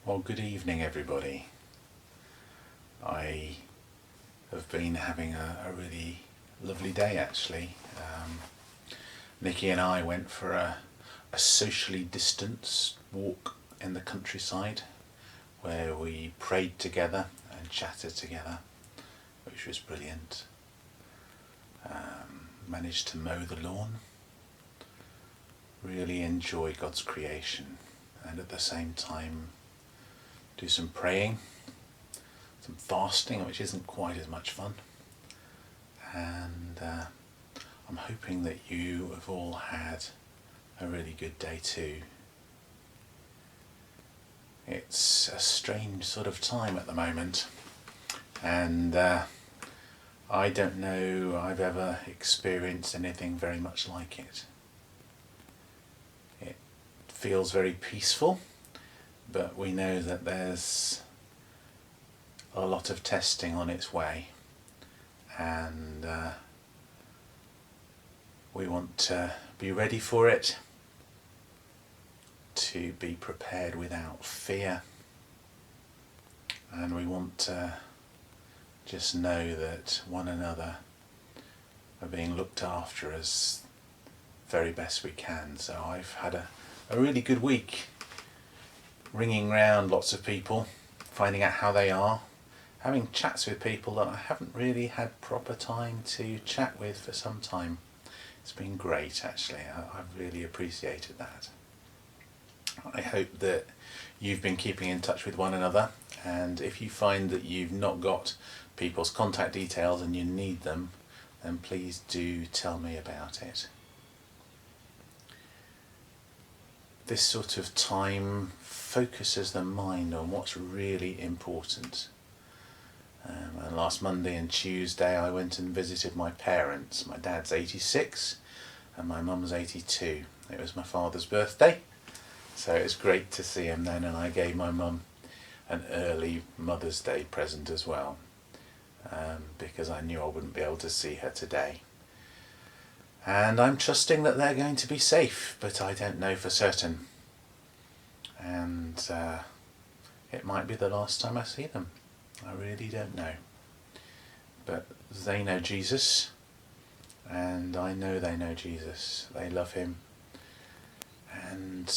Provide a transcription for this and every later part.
Well, good evening, everybody. I have been having a really lovely day, actually. Nikki and I went for a socially distanced walk in the countryside where we prayed together and chatted together, which was brilliant. Managed to mow the lawn, really enjoy God's creation, and at the same time do some praying, some fasting, which isn't quite as much fun. And I'm hoping that you have all had a really good day too. It's a strange sort of time at the moment, and I don't know I've ever experienced anything very much like it. It feels very peaceful, but we know that there's a lot of testing on its way, and we want to be ready for it, to be prepared without fear, and we want to just know that one another are being looked after as very best we can. So I've had a really good week, ringing round lots of people, finding out how they are, having chats with people that I haven't really had proper time to chat with for some time. It's been great, actually. I've really appreciated that. I hope that you've been keeping in touch with one another, and if you find that you've not got people's contact details and you need them, then please do tell me about it. This sort of time focuses the mind on what's really important. And last Monday and Tuesday I went and visited my parents. My dad's 86 and my mum's 82. It was my father's birthday, so it was great to see him then, and I gave my mum an early Mother's Day present as well, because I knew I wouldn't be able to see her today. And I'm trusting that they're going to be safe, but I don't know for certain. And it might be the last time I see them. I really don't know. But they know Jesus, and I know they know Jesus. They love him. And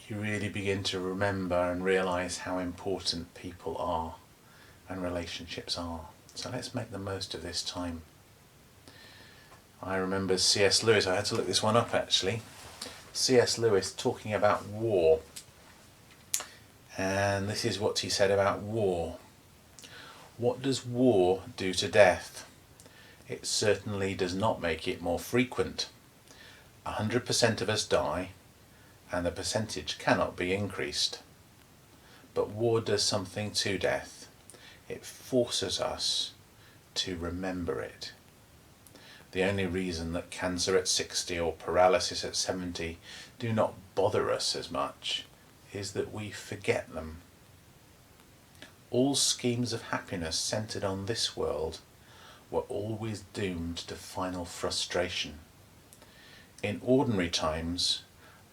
you really begin to remember and realise how important people are and relationships are. So let's make the most of this time. I remember C.S. Lewis, I had to look this one up actually. C.S. Lewis talking about war. And this is what he said about war. What does war do to death? It certainly does not make it more frequent. 100% of us die, and the percentage cannot be increased. But war does something to death. It forces us to remember it. The only reason that cancer at 60 or paralysis at 70 do not bother us as much is that we forget them. All schemes of happiness centred on this world were always doomed to final frustration. In ordinary times,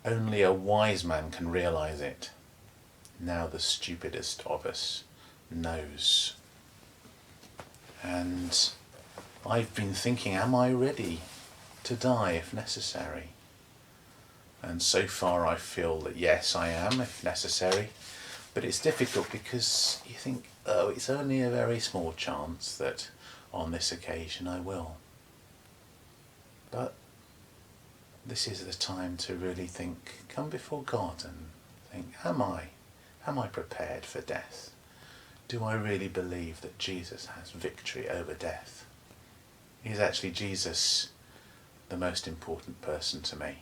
only a wise man can realise it. Now the stupidest of us knows. And I've been thinking, am I ready to die if necessary? And so far I feel that yes, I am, if necessary. But it's difficult because you think, oh, it's only a very small chance that on this occasion I will. But this is the time to really think, come before God and think, am I prepared for death? Do I really believe that Jesus has victory over death? Is actually Jesus the most important person to me?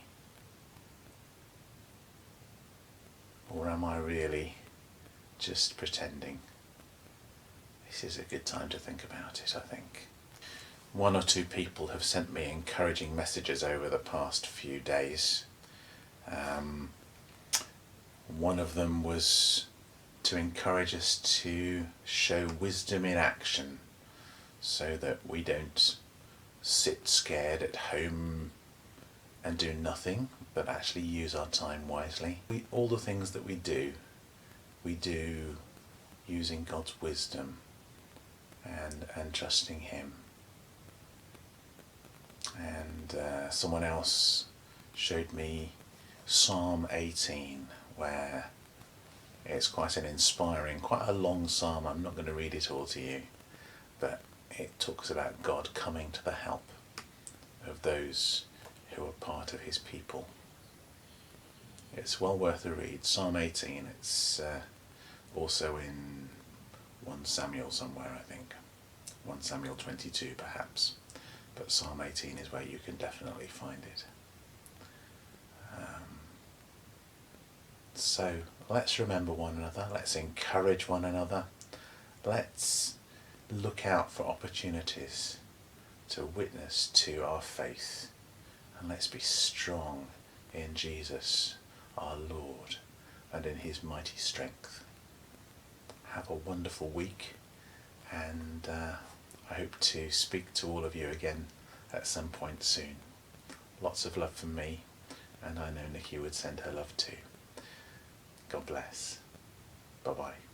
Or am I really just pretending? This is a good time to think about it, I think. One or two people have sent me encouraging messages over the past few days. One of them was to encourage us to show wisdom in action so that we don't sit scared at home and do nothing, but actually use our time wisely. All the things that we do using God's wisdom and trusting Him. And someone else showed me Psalm 18, where it's quite an inspiring, quite a long psalm. I'm not going to read it all to you, but it talks about God coming to the help of those who are part of His people. It's well worth a read. Psalm 18, it's also in 1 Samuel somewhere, I think. 1 Samuel 22 perhaps. But Psalm 18 is where you can definitely find it. So let's remember one another, let's encourage one another, let's look out for opportunities to witness to our faith, and let's be strong in Jesus, our Lord, and in His mighty strength. Have a wonderful week, and I hope to speak to all of you again at some point soon. Lots of love from me, and I know Nikki would send her love too. God bless. Bye-bye.